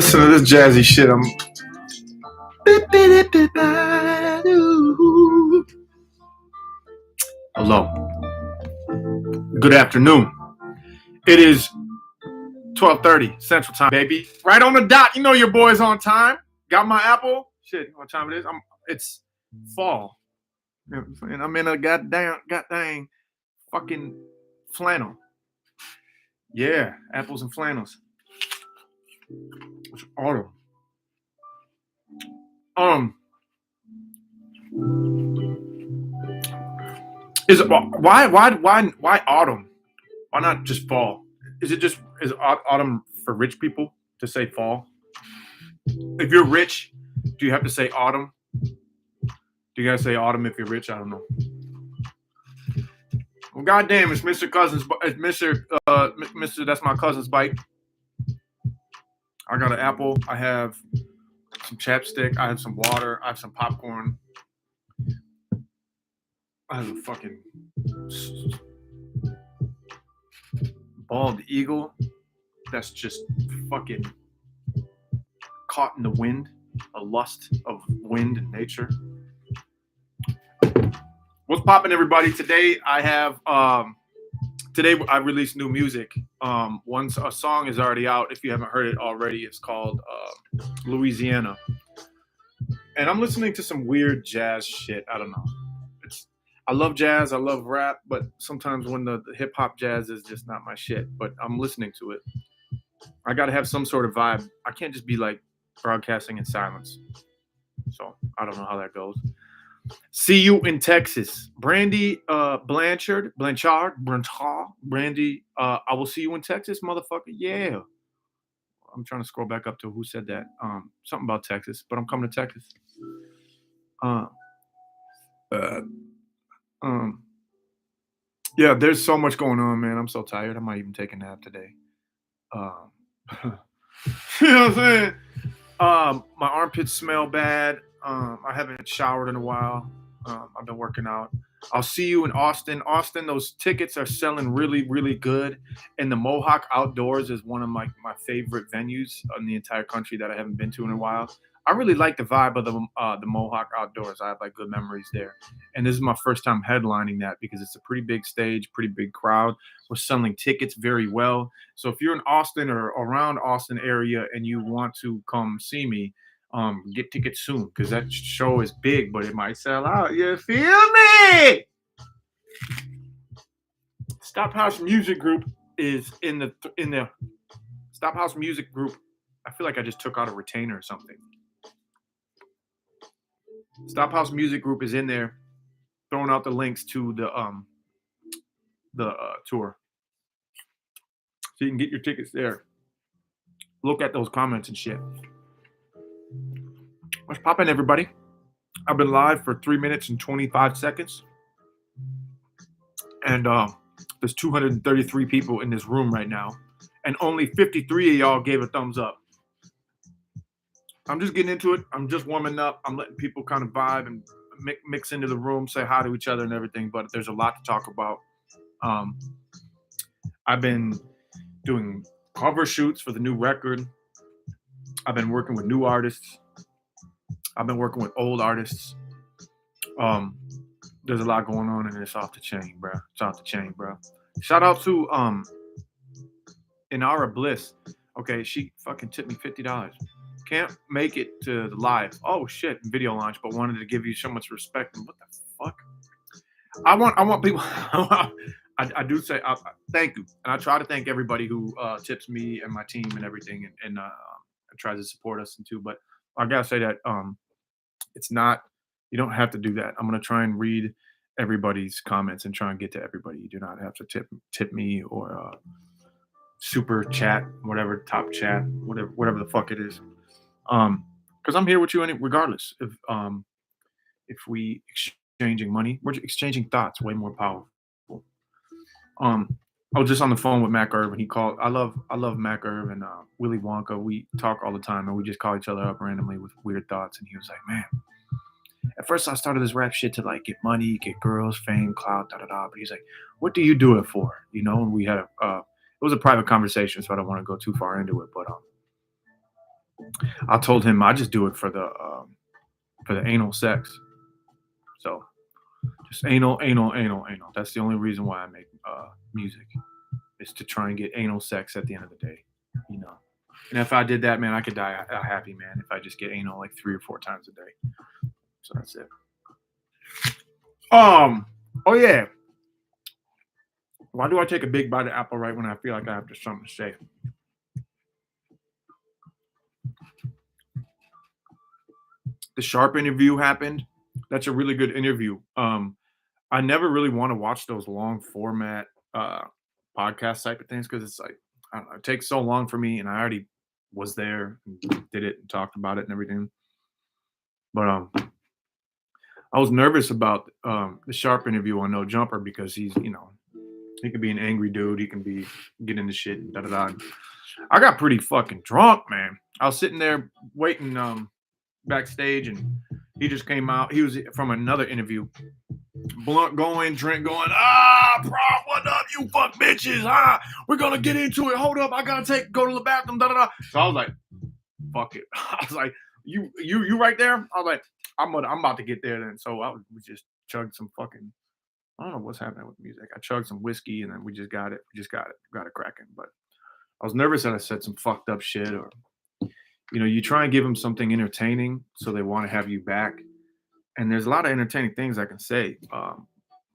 Listen to this jazzy shit. Hello. Good afternoon. It is 12:30 Central Time, baby. Right on the dot. You know your boy's on time. Got my apple. Shit, what time it is? It's fall. And I'm in a goddamn fucking flannel. Yeah, apples and flannels. It's autumn. Is it why autumn? Why not just fall? Is autumn for rich people to say fall? If you're rich, do you have to say autumn? Do you guys say autumn if you're rich? I don't know. Well, goddamn, it's Mr. Cousins. It's Mr. That's my cousin's bike. I got an apple. I have some chapstick. I have some water. I have some popcorn. I have a fucking bald eagle that's just fucking caught in the wind, a lust of wind and nature. What's poppin', everybody? Today I have today I released new music. Once a song is already out, if you haven't heard it already, it's called Louisiana. And I'm listening to some weird jazz shit. I don't know. I love jazz, I love rap, but sometimes when the hip hop jazz is just not my shit, but I'm listening to it. I got to have some sort of vibe. I can't just be like broadcasting in silence. So I don't know how that goes. See you in Texas. Brandy Blanchard, Brandy, I will see you in Texas, motherfucker. Yeah. I'm trying to scroll back up to who said that. Something about Texas, but I'm coming to Texas. Yeah, there's so much going on, man. I'm so tired. I might even take a nap today. You know what I'm saying? My armpits smell bad. I haven't showered in a while. I've been working out. I'll see you in Austin. Austin, those tickets are selling really, really good. And the Mohawk Outdoors is one of my favorite venues in the entire country that I haven't been to in a while. I really like the vibe of the Mohawk Outdoors. I have like good memories there. And this is my first time headlining that because it's a pretty big stage, pretty big crowd. We're selling tickets very well. So if you're in Austin or around Austin area and you want to come see me, get tickets soon because that show is big, but it might sell out. You feel me? Stop House Music Group is in the Stop House Music Group. I feel like I just took out a retainer or something. Stop House Music Group is in there, throwing out the links to the tour, so you can get your tickets there. Look at those comments and shit. What's poppin', everybody? I've been live for 3 minutes and 25 seconds, and there's 233 people in this room right now, and only 53 of y'all gave a thumbs up. I'm just getting into it. I'm just warming up. I'm letting people kind of vibe and mix into the room, say hi to each other and everything, but there's a lot to talk about. I've been doing cover shoots for the new record. I've been working with new artists. I've been working with old artists. There's a lot going on, and it's off the chain, bro. It's off the chain, bro. Shout out to Inara Bliss. Okay, she fucking tipped me $50. Can't make it to the live. Oh shit, video launch, but wanted to give you so much respect. What the fuck? I want people. I do say thank you, and I try to thank everybody who tips me and my team and everything, and tries to support us too. But I gotta say that it's not. You don't have to do that. I'm gonna try and read everybody's comments and try and get to everybody. You do not have to tip me or super chat, whatever, top chat, whatever the fuck it is. Because I'm here with you regardless. If we exchanging money, we're exchanging thoughts, way more powerful. I was just on the phone with Mac Irv, and he called. I love Mac Irv and Willy Wonka. We talk all the time, and we just call each other up randomly with weird thoughts. And he was like, "Man, at first I started this rap shit to like get money, get girls, fame, clout, da da da." But he's like, "What do you do it for?" You know, and we had it was a private conversation, so I don't want to go too far into it. But I told him I just do it for the anal sex. So just anal, anal, anal, anal. That's the only reason why I make music is to try and get anal sex at the end of the day, you know. And if I did that, man, I could die a happy man if I just get anal like 3 or 4 times a day. So that's it. Oh yeah. Why do I take a big bite of apple right when I feel like I have something to say? The Sharp interview happened. That's a really good interview. I never really want to watch those long format uh podcast type of things because it's like I don't know, it takes so long for me, and I already was there and did it and talked about it and everything. But I was nervous about the Sharp interview on No Jumper because he can be an angry dude, he can be get into shit and da da da. I got pretty fucking drunk, man. I was sitting there waiting backstage, and he just came out. He was from another interview. Blunt going, drink going. Prof, what up, you fuck bitches? We're gonna get into it. Hold up, I gotta go to the bathroom. Da da da. So I was like, fuck it. I was like, you right there. I was like, I'm about to get there then. So we just chugged some fucking. I don't know what's happening with music. I chugged some whiskey and then we just got it. Got it cracking. But I was nervous that I said some fucked up shit, or you try and give them something entertaining so they want to have you back. And there's a lot of entertaining things I can say,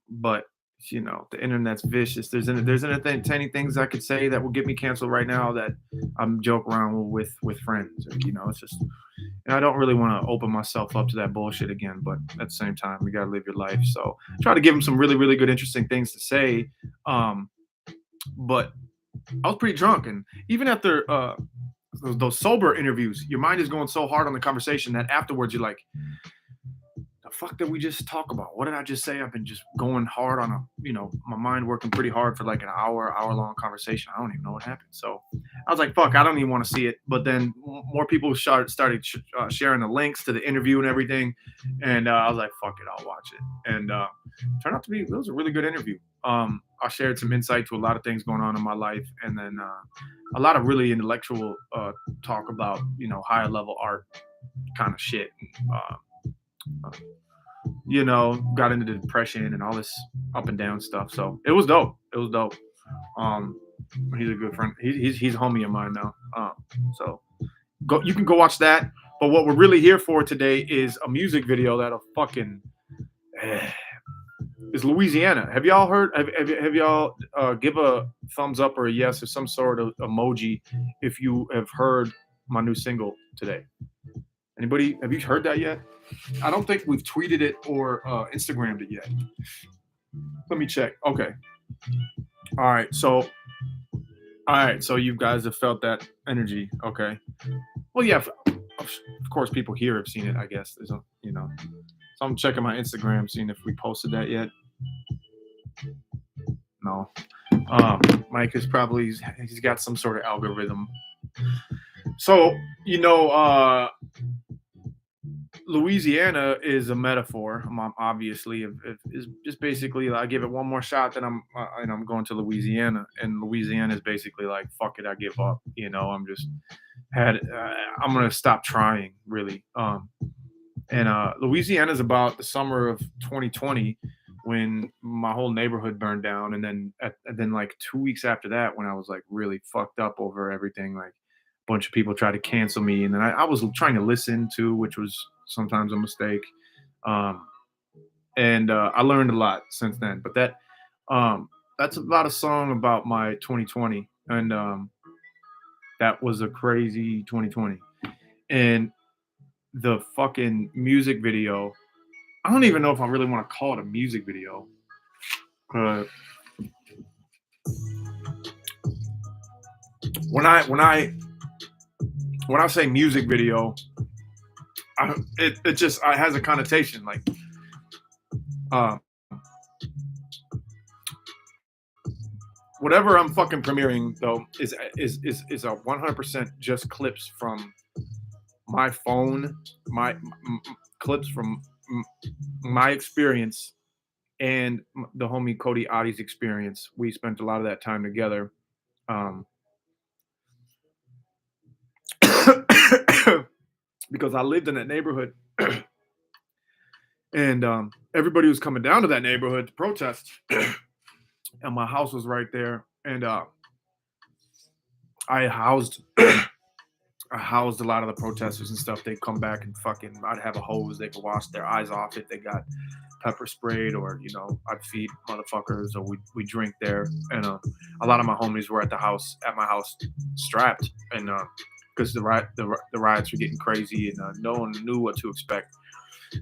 but the internet's vicious. There's entertaining things I could say that will get me canceled right now that I'm joke around with friends. It's just, and I don't really want to open myself up to that bullshit again. But at the same time, you gotta live your life. So try to give them some really really good interesting things to say. But I was pretty drunk, and even after those sober interviews, your mind is going so hard on the conversation that afterwards you're like, the fuck did we just talk about? What did I just say? I've been just going hard on my mind working pretty hard for like an hour long conversation. I don't even know what happened. So I was like, fuck, I don't even want to see it. But then more people started sharing the links to the interview and everything. And I was like, fuck it, I'll watch it. And turned out to be, it was a really good interview. I shared some insight to a lot of things going on in my life. And then a lot of really intellectual talk about, higher level art kind of shit. Got into the depression and all this up and down stuff. So it was dope. He's a good friend. He's a homie of mine now. So you can go watch that. But what we're really here for today is a music video that'll fucking is Louisiana. Have y'all heard? Have y'all give a thumbs up or a yes or some sort of emoji if you have heard my new single today? Anybody? Have you heard that yet? I don't think we've tweeted it or Instagrammed it yet. Let me check. Okay. All right. So you guys have felt that energy. Okay. Well, yeah. Of course, people here have seen it. I guess there's So I'm checking my Instagram, seeing if we posted that yet. No. Mike is probably he's got some sort of algorithm. So Louisiana is a metaphor. Obviously, is just basically I give it one more shot, then I'm going to Louisiana, and Louisiana is basically like fuck it, I give up. I'm gonna stop trying really. And Louisiana is about the summer of 2020 when my whole neighborhood burned down, and then like 2 weeks after that when I was like really fucked up over everything, like a bunch of people tried to cancel me, and then I was trying to listen to, which was sometimes a mistake. And I learned a lot since then. But that's about a song about my 2020, and that was a crazy 2020. And the fucking music video, I don't even know if I really want to call it a music video. When I say music video, it just has a connotation like whatever I'm fucking premiering though is a 100% just clips from my phone, clips from my experience and the homie Cody Adi's experience. We spent a lot of that time together. because I lived in that neighborhood, and everybody was coming down to that neighborhood to protest, and my house was right there, and I housed I housed a lot of the protesters and stuff. They'd come back and fucking, I'd have a hose they could wash their eyes off if they got pepper sprayed, or I'd feed motherfuckers, or we drink there. And a lot of my homies were at my house, strapped, and because the riots were getting crazy, and no one knew what to expect.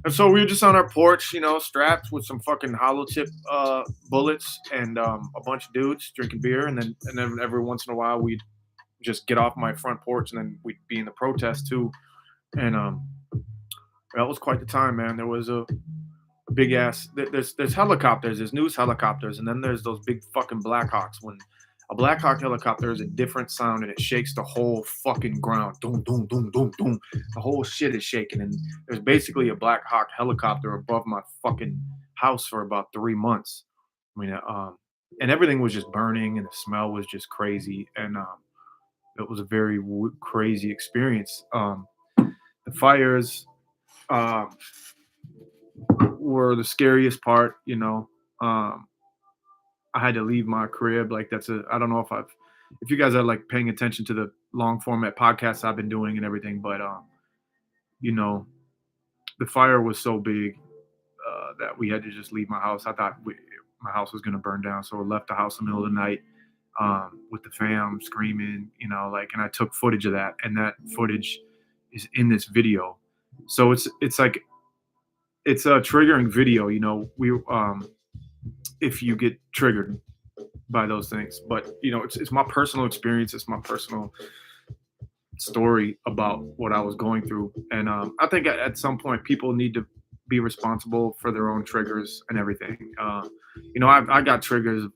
And so we were just on our porch, strapped with some fucking hollow tip bullets, and a bunch of dudes drinking beer, and then every once in a while we'd just get off my front porch, and then we'd be in the protest too. And that was quite the time, man. There was a big ass. There's helicopters, there's news helicopters, and then there's those big fucking Blackhawks. When a Black Hawk helicopter is a different sound, and it shakes the whole fucking ground. Doom, doom, doom, doom, doom. The whole shit is shaking, and there's basically a Black Hawk helicopter above my fucking house for about 3 months. I mean, and everything was just burning, and the smell was just crazy, and it was a very crazy experience. The fires uh, were the scariest part. I had to leave my crib. Like I don't know if you guys are like paying attention to the long format podcasts I've been doing and everything, but you know, the fire was so big that we had to just leave my house. I thought my house was gonna burn down, so I left the house in the middle of the night with the fam screaming, and I took footage of that, and that footage is in this video. So it's like it's a triggering video. We if you get triggered by those things, but it's my personal experience. It's my personal story about what I was going through, and I think at some point people need to be responsible for their own triggers and everything. I got triggers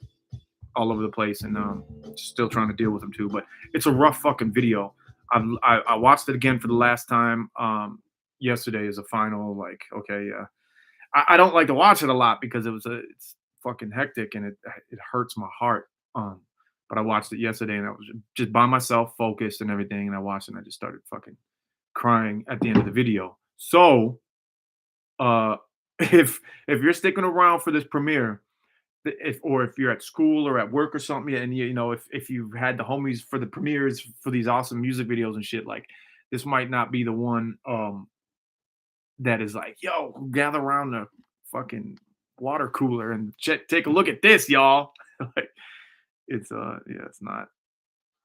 all over the place, and still trying to deal with them too. But it's a rough fucking video. I watched it again for the last time yesterday as a final. Like, okay, yeah, I don't like to watch it a lot because it's fucking hectic, and it hurts my heart. But I watched it yesterday, and I was just by myself, focused and everything, and I watched it, and I just started fucking crying at the end of the video. So, uh, if you're sticking around for this premiere, if you're at school or at work or something, and if you've had the homies for the premieres for these awesome music videos and shit, like this might not be the one that is like, yo, gather around the fucking water cooler and take a look at this, y'all. Like, it's yeah, it's not,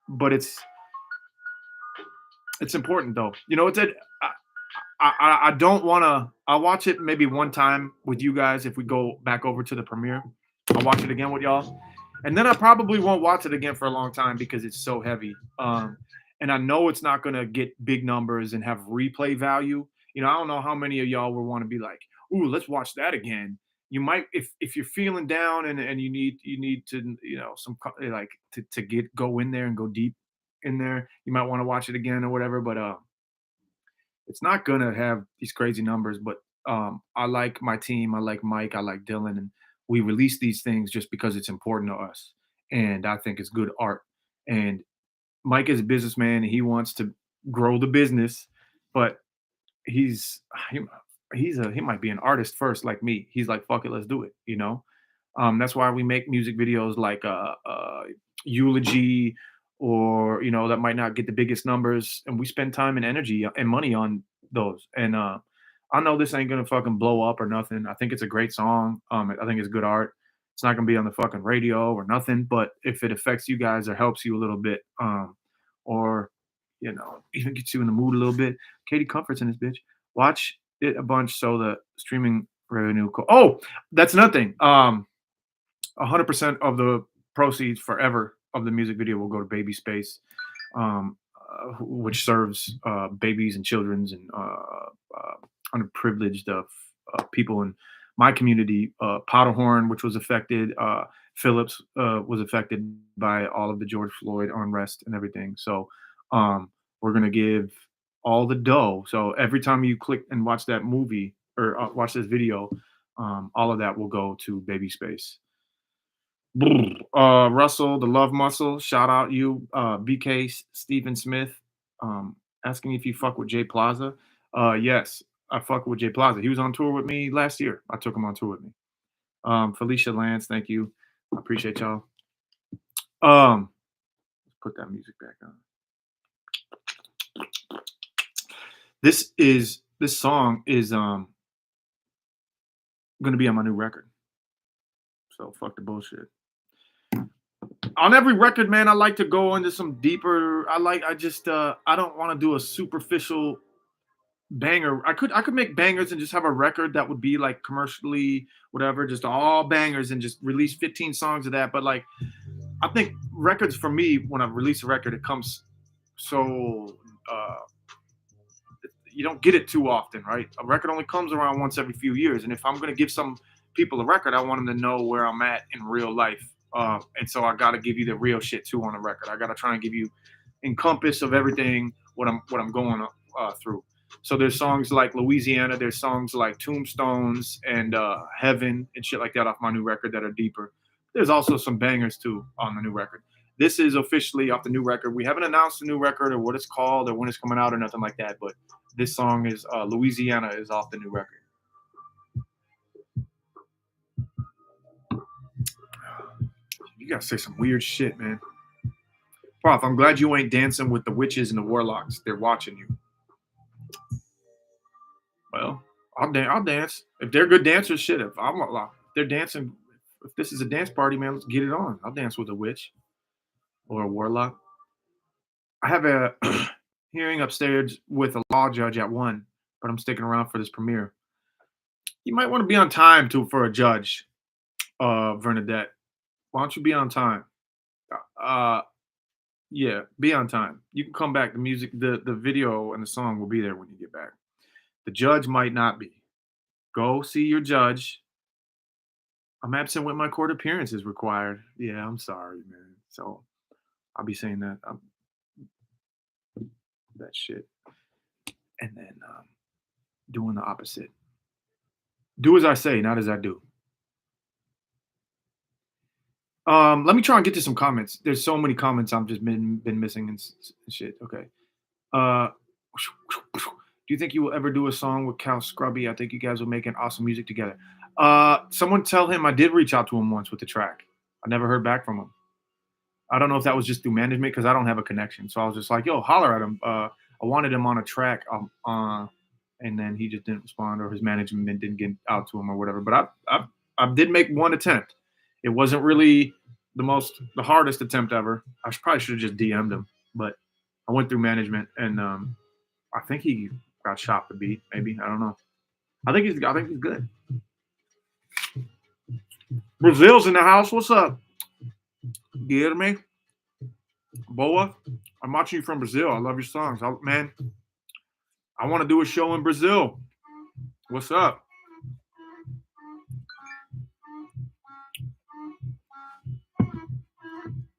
but it's important though. It's a I don't want to. I'll watch it maybe one time with you guys if we go back over to the premiere. I'll watch it again with y'all, and then I probably won't watch it again for a long time because it's so heavy. And I know it's not gonna get big numbers and have replay value. I don't know how many of y'all will want to be like, "Ooh, let's watch that again." You might, if you're feeling down and you need to like to go in there and go deep in there. You might want to watch it again or whatever, but it's not gonna have these crazy numbers. But I like my team. I like Mike. I like Dylan, and we release these things just because it's important to us, and I think it's good art. And Mike is a businessman, and he wants to grow the business, but he's he, he might be an artist first, like me. He's like, fuck it, let's do it. That's why we make music videos like eulogy, or that might not get the biggest numbers, and we spend time and energy and money on those. And I know this ain't gonna fucking blow up or nothing. I think it's a great song. I think it's good art. It's not gonna be on the fucking radio or nothing, but if it affects you guys or helps you a little bit, or even gets you in the mood a little bit, Katie Comfort's in this bitch. Watch it a bunch so the streaming revenue. Oh, that's another thing. 100% of the proceeds forever of the music video will go to Baby Space, which serves babies and children's and underprivileged people in my community. Powderhorn, which was affected, Phillips was affected by all of the George Floyd unrest and everything. So we're going to give all the dough. So every time you click and watch that movie or watch this video, all of that will go to Baby Space. Russell, the Love Muscle, shout out you. BK Stephen Smith, asking if you fuck with Jay Plaza. Yes, I fuck with Jay Plaza. He was on tour with me last year. I took him on tour with me. Felicia Lance, thank you. I appreciate y'all. Let's put that music back on. This song is gonna be on my new record. So fuck the bullshit. On every record, man, I like to go into some deeper. I don't want to do a superficial banger. I could make bangers and just have a record that would be like commercially whatever, just all bangers and just release 15 songs of that. But like I think records for me, when I release a record, it comes so you don't get it too often, right? A record only comes around once every few years, and if I'm gonna give some people a record, I want them to know where I'm at in real life. And so I gotta give you the real shit too on a record. I gotta try and give you encompass of everything what I'm going through. So there's songs like Louisiana, there's songs like Tombstones and Heaven and shit like that off my new record that are deeper. There's also some bangers too on the new record. This is officially off the new record. We haven't announced the new record or what it's called or when it's coming out or nothing like that, but this song is Louisiana is off the new record. You gotta say some weird shit, man. Prof, I'm glad you ain't dancing with the witches and the warlocks. They're watching you. Well, I'll dance. If they're good dancers, shit. If they're dancing, if this is a dance party, man, let's get it on. I'll dance with a witch or a warlock. I have a hearing upstairs with a law judge at 1, but I'm sticking around for this premiere. You might want to be on time for a judge, Bernadette. Why don't you be on time? Yeah, be on time. You can come back. The music, the video, and the song will be there when you get back. The judge might not be. Go see your judge. I'm absent when my court appearance is required. Yeah, I'm sorry, man. So I'll be saying that that shit, and then doing the opposite. Do as I say, not as I do. Let me try and get to some comments. There's so many comments I've just been missing and shit. Okay. Do you think you will ever do a song with Cal Scrubby? I think you guys will make an awesome music together. Someone tell him I did reach out to him once with the track. I never heard back from him. I don't know if that was just through management because I don't have a connection. So I was just like, yo, holler at him. I wanted him on a track, and then he just didn't respond, or his management didn't get out to him or whatever. But I did make one attempt. It wasn't really the hardest attempt ever. I probably should have just DM'd him, but I went through management, and I think he got shot the beat. Maybe, I don't know. I think he's good. Brazil's in the house. What's up? Get me, Boa. I'm watching you from Brazil. I love your songs, man. I want to do a show in Brazil. What's up?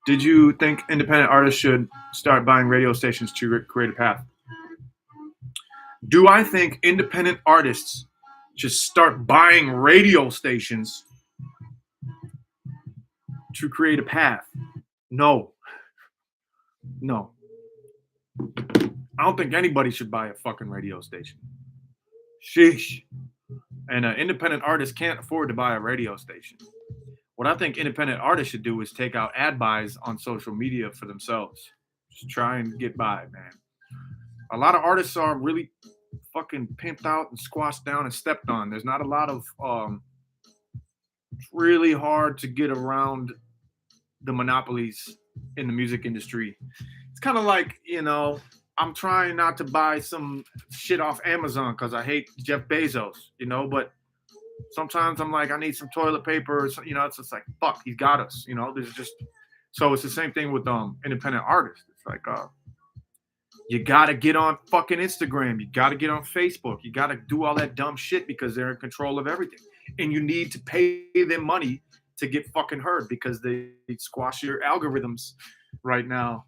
Did you think independent artists should start buying radio stations to create a path? Do I think independent artists should start buying radio stations to create a path? No. I don't think anybody should buy a fucking radio station. Sheesh. And an independent artist can't afford to buy a radio station. What I think independent artists should do is take out ad buys on social media for themselves. Just try and get by, man. A lot of artists are really fucking pimped out and squashed down and stepped on. There's not a lot of it's really hard to get around the monopolies in the music industry. It's kind of like, I'm trying not to buy some shit off Amazon because I hate Jeff Bezos, but sometimes I'm like, I need some toilet paper. It's just like, fuck, he's got us. There's just, so it's the same thing with independent artists. It's like, you got to get on fucking Instagram. You got to get on Facebook. You got to do all that dumb shit because they're in control of everything. And you need to pay them money to get fucking heard because they squash your algorithms right now.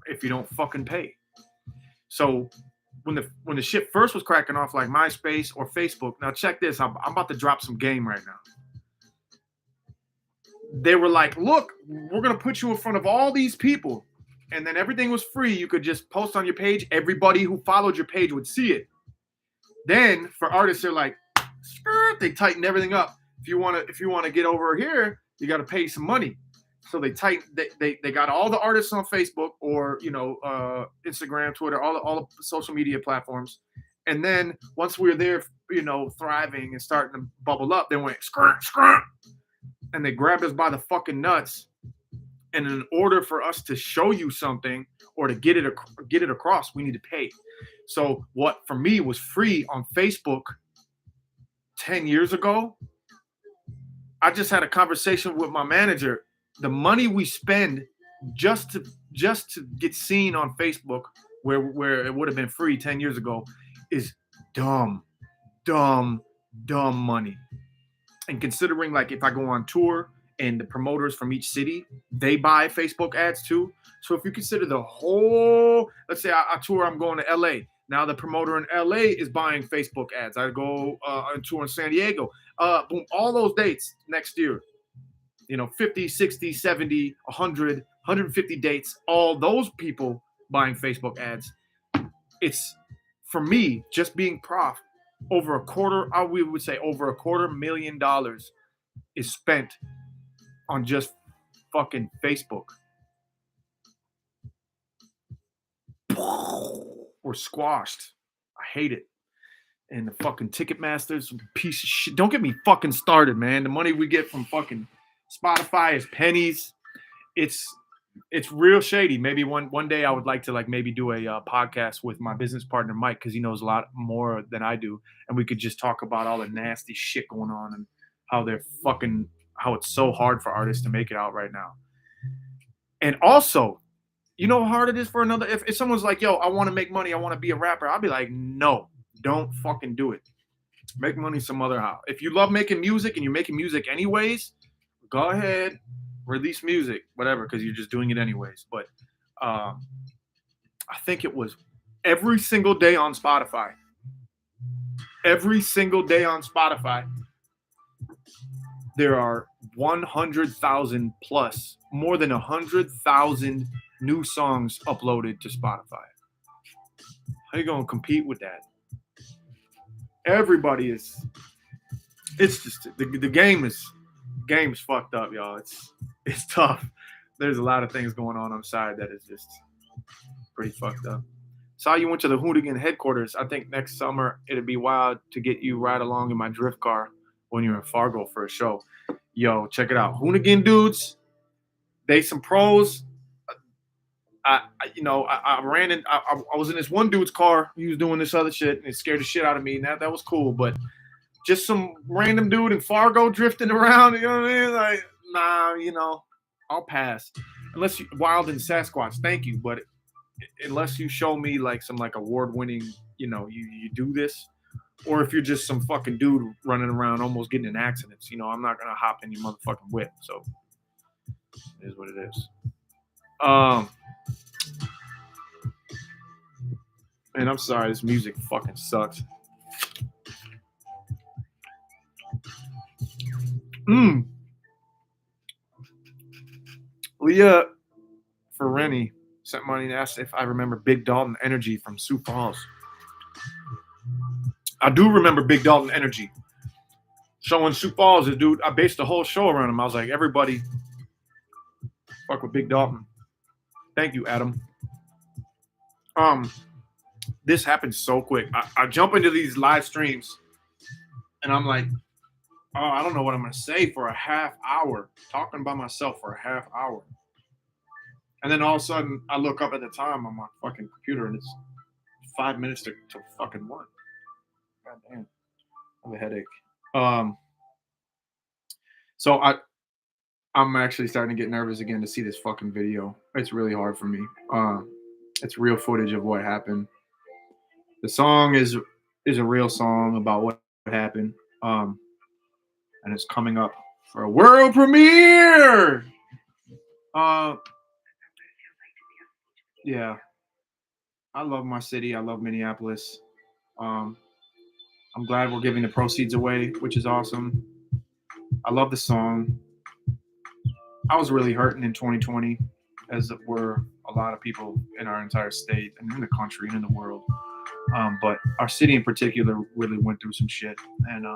If you don't fucking pay. So when the shit first was cracking off, like MySpace or Facebook, now check this. I'm about to drop some game right now. They were like, look, we're going to put you in front of all these people. and then everything was free. You could just post on your page. Everybody who followed your page would see it. Then for artists, they're like, they tightened everything up. If you want to get over here, you got to pay some money. So they got all the artists on Facebook or Instagram, Twitter, all the social media platforms. And then once we were there, thriving and starting to bubble up, they went scrap, and they grabbed us by the fucking nuts. And in order for us to show you something or to get it across, we need to pay. So what for me was free on Facebook 10 years ago, I just had a conversation with my manager. The money we spend just to get seen on Facebook, where it would have been free 10 years ago, is dumb money. And considering, like, if I go on tour and the promoters from each city, they buy Facebook ads too. So if you consider the whole, let's say I tour, I'm going to LA. Now the promoter in LA is buying Facebook ads. I go on tour in San Diego. Boom, all those dates next year. 50, 60, 70, 100, 150 dates. All those people buying Facebook ads. It's, for me, just being Prof, over $250,000 is spent on just fucking Facebook. We're squashed. I hate it. And the fucking Ticketmaster's a piece of shit. Don't get me fucking started, man. The money we get from fucking Spotify is pennies. It's real shady. Maybe one day I would like to maybe do a podcast with my business partner Mike, because he knows a lot more than I do, and we could just talk about all the nasty shit going on and how it's so hard for artists to make it out right now. And also, you know how hard it is for another. If someone's like, yo, I want to make money, I want to be a rapper, I'll be like, no, don't fucking do it. Make money some other how. If you love making music and you're making music anyways, go ahead, release music, whatever, because you're just doing it anyways. But I think it was every single day on Spotify. Every single day on Spotify, there are 100,000 plus, more than 100,000 new songs uploaded to Spotify. How you gonna compete with that? Everybody is. It's just the game is fucked up, y'all. It's tough. There's a lot of things going on the side that is just pretty fucked up. Saw you went to the Hoonigan headquarters. I think next summer it'd be wild to get you ride along in my drift car when you're in Fargo for a show. Yo, check it out. Hoonigan dudes, they some pros. I was in this one dude's car. He was doing this other shit, and it scared the shit out of me. And that was cool, but just some random dude in Fargo drifting around. You know what I mean? Like, nah, I'll pass. Unless you wild and Sasquatch, thank you, but unless you show me some award-winning, you do this, or if you're just some fucking dude running around almost getting in accidents, I'm not gonna hop in your motherfucking whip. So it is what it is. Man, I'm sorry, this music fucking sucks. Leah Ferreni sent money and asked if I remember Big Dalton Energy from Sioux Falls. I do remember Big Dalton Energy. Show in Sioux Falls, the dude, I based the whole show around him. I was like, everybody fuck with Big Dalton. Thank you, Adam. This happened so quick. I jump into these live streams and I'm like, oh, I don't know what I'm going to say for a half hour, talking by myself for a half hour. And then all of a sudden, I look up at the time on my fucking computer, and it's 5 minutes to fucking 1. God damn. I have a headache. So I'm actually starting to get nervous again to see this fucking video. It's really hard for me. It's real footage of what happened. The song is a real song about what happened. And it's coming up for a world premiere. Yeah. I love my city. I love Minneapolis. I'm glad we're giving the proceeds away, which is awesome. I love the song. I was really hurting in 2020, as were a lot of people in our entire state and in the country and in the world. But our city in particular really went through some shit, and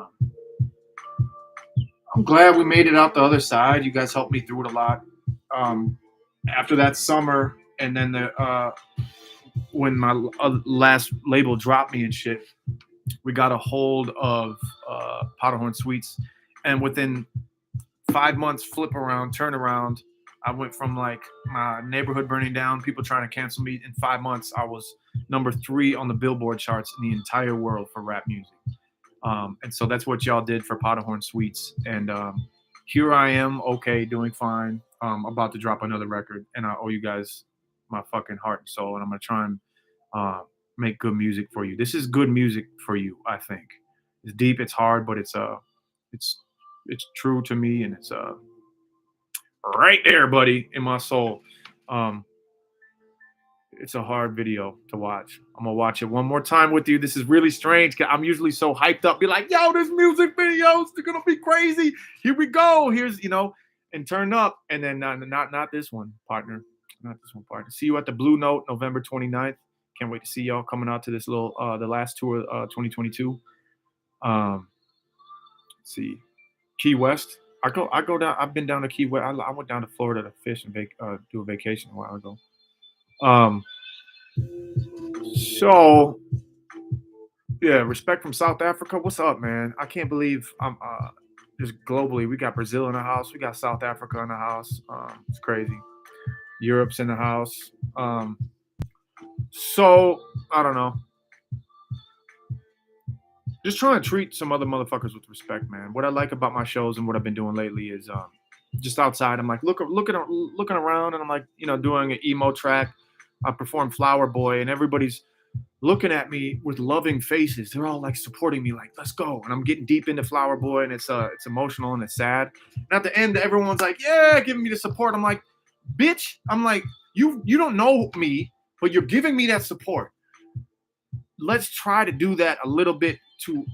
I'm glad we made it out the other side. You guys helped me through it a lot. After that summer, and then when my last label dropped me and shit, we got a hold of Powderhorn Sweets, and within 5 months, flip around, turn around, I went from like my neighborhood burning down, people trying to cancel me. In 5 months, I was number 3 on the Billboard charts in the entire world for rap music. And so that's what y'all did for Powderhorn Sweets. And here I am, okay, doing fine. About to drop another record, and I owe you guys my fucking heart and soul. And I'm gonna try and make good music for you. This is good music for you, I think. It's deep, it's hard, but it's true to me, and it's right there, buddy, in my soul. It's a hard video to watch. I'm gonna watch it one more time with you. This is really strange. I'm usually so hyped up, be like, yo, this music videos, they're gonna be crazy. Here we go. Here's, and turn up. And then not this one, partner. Not this one, partner. See you at the Blue Note, November 29th. Can't wait to see y'all coming out to this little the last tour 2022. Let's see. Key West. I go down. I've been down to Key West. I went down to Florida to fish and do a vacation a while ago. So yeah, respect from South Africa. What's up, man? I can't believe I'm just globally. We got Brazil in the house. We got South Africa in the house. It's crazy. Europe's in the house. So I don't know. Just trying to treat some other motherfuckers with respect, man. What I like about my shows and what I've been doing lately is just outside. I'm like looking around, and I'm like, doing an emo track. I perform Flower Boy, and everybody's looking at me with loving faces. They're all like supporting me, like, let's go. And I'm getting deep into Flower Boy, and it's emotional and it's sad. And at the end, everyone's like, yeah, giving me the support. I'm like, bitch, I'm like, you don't know me, but you're giving me that support. Let's try to do that a little bit to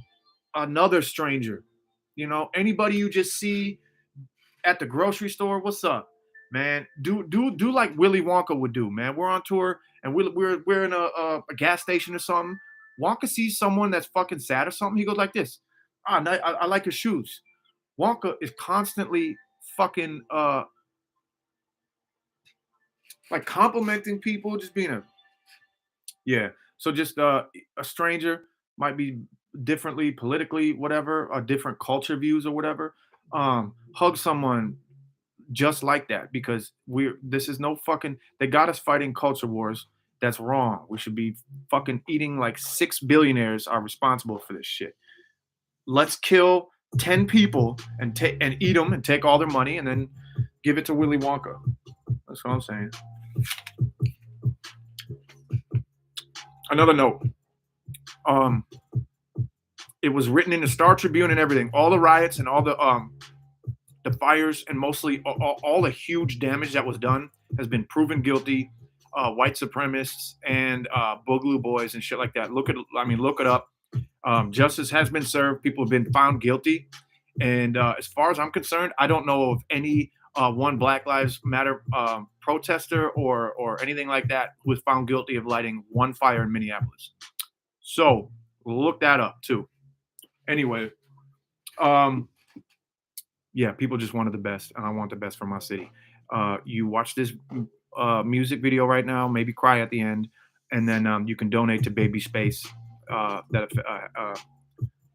another stranger. Anybody you just see at the grocery store, what's up, man? Do like Willy Wonka would do, man. We're on tour and we're in a gas station or something. Wonka sees someone that's fucking sad or something. He goes like this. I like your shoes. Wonka is constantly fucking like complimenting people, just being so just a stranger might be differently politically, whatever, or different culture views or whatever. Hug someone just like that, because this is no fucking, they got us fighting culture wars. That's wrong. We should be fucking eating like 6 billionaires are responsible for this shit. Let's kill 10 people and eat them and take all their money and then give it to Willy Wonka. That's what I'm saying. Another note. It was written in the Star Tribune and everything. All the riots and all the fires and mostly all the huge damage that was done has been proven guilty. White supremacists and boogaloo boys and shit like that. Look it up. Justice has been served. People have been found guilty. And as far as I'm concerned, I don't know of any one Black Lives Matter protester or anything like that who was found guilty of lighting one fire in Minneapolis. So look that up too. Anyway, yeah, people just wanted the best, and I want the best for my city. You watch this music video right now, maybe cry at the end, and then you can donate to Baby Space that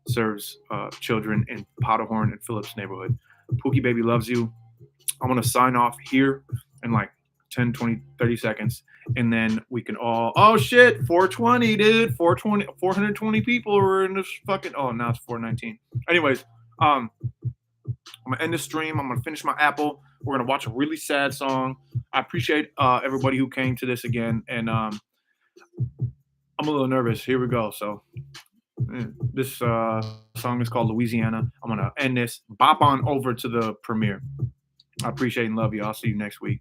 serves children in Powderhorn and Phillips neighborhood. Pookie Baby loves you. I'm going to sign off here in like 10, 20, 30 seconds. And then we can all, oh shit, 420, dude. 420 people were in this fucking, oh, now it's 419. Anyways, I'm going to end the stream. I'm going to finish my apple. We're going to watch a really sad song. I appreciate everybody who came to this again. And I'm a little nervous. Here we go. So this song is called Louisiana. I'm going to end this. Bop on over to the premiere. I appreciate and love you. I'll see you next week.